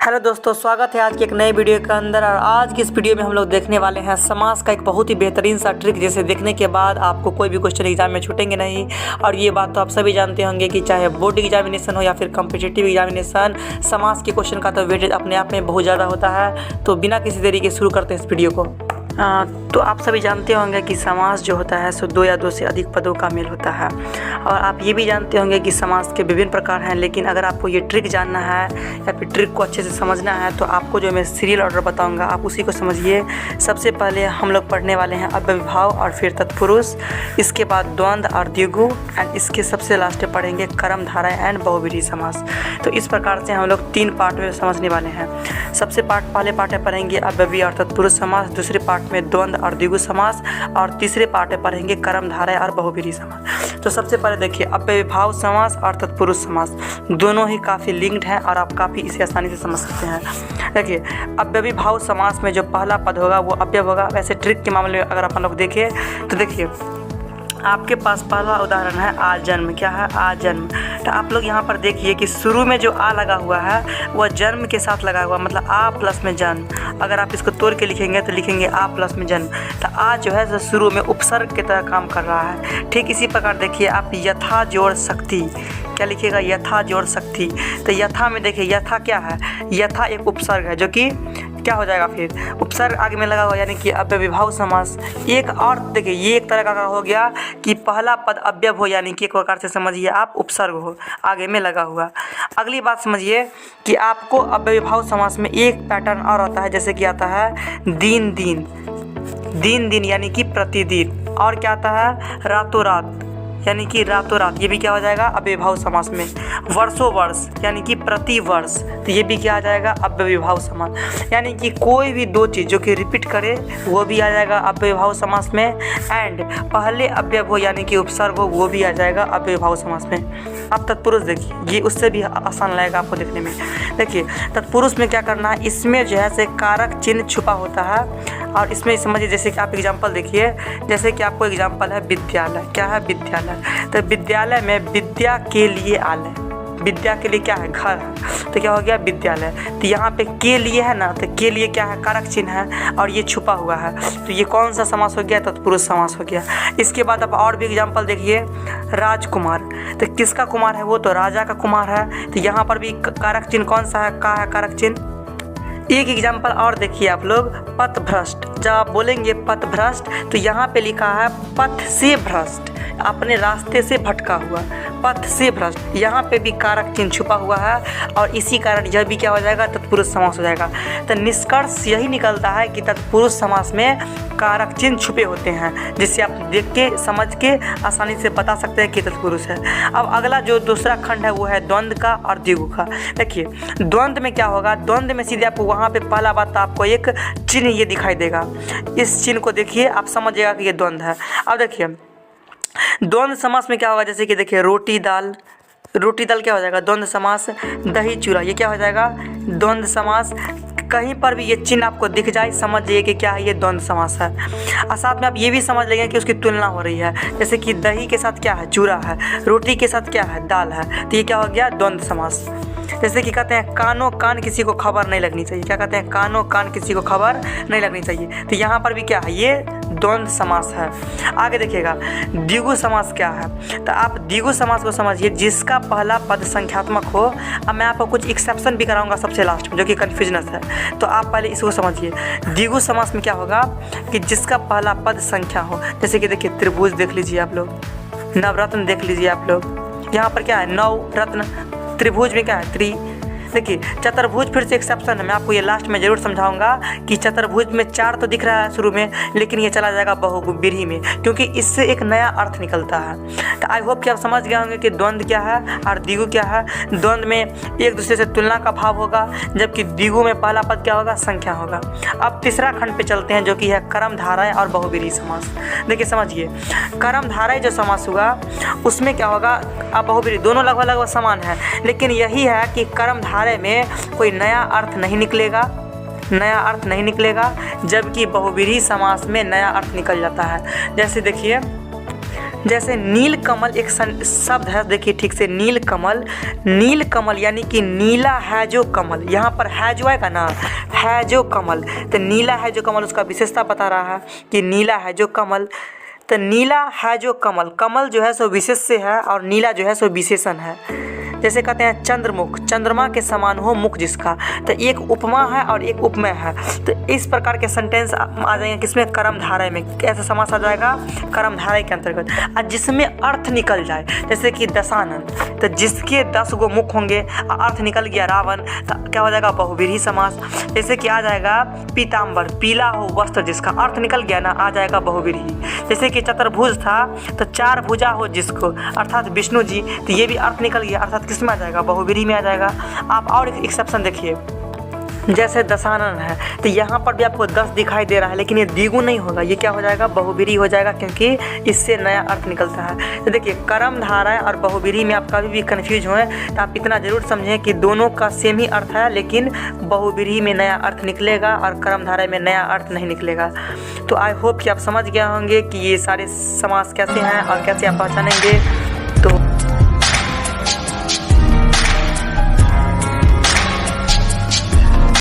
Hello दोस्तों, स्वागत है आज की एक नए वीडियो के अंदर। और आज की इस वीडियो में हम लोग देखने वाले हैं समास का एक बहुत ही बेहतरीन सा ट्रिक, जिसे देखने के बाद आपको कोई भी क्वेश्चन एग्जाम में छूटेंगे नहीं। और ये बात तो आप सभी जानते होंगे कि चाहे बोर्ड एग्जामिनेशन हो या फिर कॉम्पिटिटिव एग्जामिनेशन, समास के क्वेश्चन का तो वेटेज अपने आप में बहुत ज़्यादा होता है। तो बिना किसी देरी के शुरू करते हैं इस वीडियो को। तो आप सभी जानते होंगे कि समास जो होता है सो दो या दो से अधिक पदों का मेल होता है। और आप ये भी जानते होंगे कि समास के विभिन्न प्रकार हैं। लेकिन अगर आपको ये ट्रिक जानना है या फिर ट्रिक को अच्छे से समझना है तो आपको जो मैं सीरियल ऑर्डर बताऊंगा आप उसी को समझिए। सबसे पहले हम लोग पढ़ने वाले हैं अव्ययीभाव और फिर तत्पुरुष, इसके बाद द्वंद्व और द्विगु, एंड इसके सबसे लास्ट में पढ़ेंगे कर्मधारय एंड बहुव्रीहि समास। तो इस प्रकार से हम लोग 3 पार्ट में समझने वाले हैं। सबसे पहले पार्ट में पढ़ेंगे अव्ययी और तत्पुरुष समास, दूसरे पार्ट में द्वंद्व और द्विगु समास, और तीसरे पार्ट में पढ़ेंगे कर्मधारय और बहुव्रीहि समास। तो सबसे पहले देखिए अव्ययीभाव समास और तत्पुरुष समास, दोनों ही काफ़ी लिंक्ड हैं और आप काफ़ी इसे आसानी से समझ सकते हैं। देखिए अव्ययीभाव समास में जो पहला पद होगा वो अव्यय होगा। वैसे ट्रिक के मामले में अगर अपन लोग देखें तो देखिए आपके पास पहला उदाहरण है आ जन्म। क्या है? आ जन्म। तो आप लोग यहाँ पर देखिए कि शुरू में जो आ लगा हुआ है वह जन्म के साथ लगा हुआ, मतलब आ प्लस में जन्म। अगर आप इसको तोड़ के लिखेंगे तो लिखेंगे आ प्लस में जन्म। तो आ जो है शुरू में उपसर्ग की तरह काम कर रहा है। ठीक इसी प्रकार देखिए आप यथा जोड़ शक्ति, क्या लिखिएगा? यथा जोड़ शक्ति। तो यथा में देखिए यथा क्या है? यथा एक उपसर्ग है जो कि क्या हो जाएगा, फिर उपसर्ग आगे में लगा हुआ, यानी कि अव्ययीभाव समास। एक और देखिए ये एक तरह का हो गया कि पहला पद अव्यय हो, यानी कि एक प्रकार से समझिए आप उपसर्ग हो आगे में लगा हुआ। अगली बात समझिए कि आपको अव्ययीभाव समास में एक पैटर्न और आता है, जैसे कि आता है दिन दिन, दिन दिन यानी कि प्रतिदिन, और क्या आता है रातों रात यानी कि रातों रात। ये भी क्या हो जाएगा अव्ययीभाव समास में। वर्षों वर्ष यानी कि प्रति वर्ष, तो ये भी क्या आ जाएगा अव्ययीभाव समास। यानी कि कोई भी दो चीज़ जो कि रिपीट करे वो भी आ जाएगा अव्ययीभाव समास में, एंड पहले अव्यय हो यानी कि उपसर्ग हो वो भी आ जाएगा अव्ययीभाव समास में। अब तत्पुरुष देखिए, ये उससे भी आसान लगेगा आपको देखने में। देखिए तत्पुरुष में क्या करना है, इसमें जो है से कारक चिन्ह छुपा होता है। और इसमें समझिए जैसे कि आप एग्जाम्पल देखिए, जैसे कि आपको एग्जाम्पल है विद्यालय। क्या है? विद्यालय। तो विद्यालय में विद्या के लिए आलय, विद्या के लिए क्या है? घर है। तो क्या हो गया विद्यालय। तो यहाँ पे के लिए है ना, तो के लिए क्या है? कारक चिन्ह है और ये छुपा हुआ है। तो ये कौन सा समास हो गया? तत्पुरुष समास हो गया। इसके बाद आप और भी एग्जाम्पल देखिए, राजकुमार। तो किसका कुमार है? वो तो राजा का कुमार है। तो यहाँ पर भी कारक चिन्ह कौन सा है? का है कारक चिन्ह। एक एग्जाम्पल और देखिए आप लोग, पथभ्रष्ट। जब आप बोलेंगे पथभ्रष्ट तो यहाँ पे लिखा है पथ से भ्रष्ट, अपने रास्ते से भटका हुआ, पथ से भ्रष्ट। यहाँ पे भी कारक चिन्ह छुपा हुआ है और इसी कारण यह भी क्या हो जाएगा? तत्पुरुष समास हो जाएगा। तो निष्कर्ष यही निकलता है कि तत्पुरुष समास में कारक चिन्ह छुपे होते हैं, जिससे आप देख के समझ के आसानी से बता सकते हैं कि तत्पुरुष है। अब अगला जो दूसरा खंड है वो है द्वंद्व का और द्विगु का। देखिए द्वंद्व में क्या होगा, द्वंद्व में सीधे आपको वहाँ पे पहला बात आपको एक चिन्ह ये दिखाई देगा। इस चिन्ह को देखिए आप समझिएगा कि ये द्वंद्व है। अब देखिए द्वंद्व समास में क्या होगा, जैसे कि देखिए रोटी दाल, रोटी दाल क्या हो जाएगा? द्वंद्व समास। दही चूड़ा ये क्या हो जाएगा? द्वंद्व समास। कहीं पर भी ये चिन्ह आपको दिख जाए समझ जाइए कि क्या है, ये द्वंद्व समास है। और साथ में आप ये भी समझ लेंगे कि उसकी तुलना हो रही है, जैसे कि दही के साथ क्या है? चूड़ा है, रोटी के साथ क्या है? दाल है। तो ये क्या हो गया? द्वंद्व समास। जैसे कि कहते हैं कानो कान किसी को खबर नहीं लगनी चाहिए। क्या कहते हैं? कानो कान किसी को खबर नहीं लगनी चाहिए। तो यहाँ पर भी क्या है? ये द्वंद्व समास है। आगे देखिएगा द्विगु समास क्या है। तो आप द्विगु समास को समझिए जिसका पहला पद संख्यात्मक हो। अब मैं आपको कुछ एक्सेप्शन भी कराऊंगा सबसे लास्ट में, जो कि कन्फ्यूजनस है। तो आप पहले इसको समझिए। द्विगु समास में क्या होगा कि जिसका पहला पद संख्या हो। जैसे कि देखिए त्रिभुज देख लीजिए आप लोग, नवरत्न देख लीजिए आप लोग। यहाँ पर क्या है? नव रत्न। त्रिभुज में क्या है? त्रि। देखिए चतुर्भुज फिर से एक्सेप्शन है, मैं आपको ये लास्ट में जरूर समझाऊंगा कि चतुर्भुज में 4 तो दिख रहा है शुरू में, लेकिन ये चला जाएगा बहुव्रीहि में, क्योंकि इससे एक नया अर्थ निकलता है। तो आई होप कि आप समझ गए होंगे कि द्वंद्व क्या है और द्विगु क्या है। द्वंद्व में एक दूसरे से तुलना का भाव होगा, जबकि द्विगु में पहला पद क्या होगा? संख्या होगा। अब तीसरा खंड पे चलते हैं जो कि है कर्मधारय और बहुव्रीहि समास। देखिए समझिए कर्मधारय जो समास हुआ उसमें क्या होगा? अब बहुव्रीहि दोनों लगभग समान है, लेकिन यही है कि कर्मधारय में कोई नया अर्थ नहीं निकलेगा, नया अर्थ नहीं निकलेगा, जबकि बहुव्रीहि समास में नया अर्थ निकल जाता है। जैसे देखिए जैसे नील कमल एक शब्द है, देखिए ठीक से, नील कमल, नील कमल यानी कि नीला है जो कमल, यहाँ पर है जो आएगा ना, है जो कमल, तो नीला है जो कमल उसका विशेषता बता रहा है कि नीला है जो कमल। तो नीला है जो कमल, कमल जो है सो विशेष से है और नीला जो है सो विशेषण है। जैसे कहते हैं चंद्रमुख, चंद्रमा के समान हो मुख जिसका, तो एक उपमा है और एक उपमेय है। तो इस प्रकार के सेंटेंस आ जाएंगे किसमें, कर्मधारय में। कैसा समास आ जाएगा, कर्मधारय के अंतर्गत, और जिसमें अर्थ निकल जाए, जैसे कि दशानन, तो जिसके 10 गो मुख होंगे, अर्थ निकल गया रावण, तो क्या हो जाएगा, बहुव्रीहि समास। जैसे कि आ जाएगा पीताम्बर, पीला हो वस्त्र जिसका, अर्थ निकल गया ना, आ जाएगा बहुव्रीहि। जैसे कि चतुर्भुज था, तो 4 भुजा हो जिसको, अर्थात विष्णु जी, तो ये भी अर्थ निकल गया, अर्थात किसमें आ जाएगा, बहुव्रीहि में आ जाएगा। आप और एक एक्सेप्शन देखिए, जैसे दशानन है, तो यहाँ पर भी आपको 10 दिखाई दे रहा है, लेकिन ये द्विगुण नहीं होगा, ये क्या हो जाएगा, बहुव्रीहि हो जाएगा, क्योंकि इससे नया अर्थ निकलता है। तो देखिए कर्मधारय और बहुव्रीहि में आप कभी भी कन्फ्यूज हुए तो आप इतना जरूर समझें कि दोनों का सेम ही अर्थ है, लेकिन बहुव्रीहि में नया अर्थ निकलेगा और कर्मधारय में नया अर्थ नहीं निकलेगा। तो आई होप कि आप समझ गए होंगे कि ये सारे समास कैसे हैं और कैसे आप पहचानेंगे।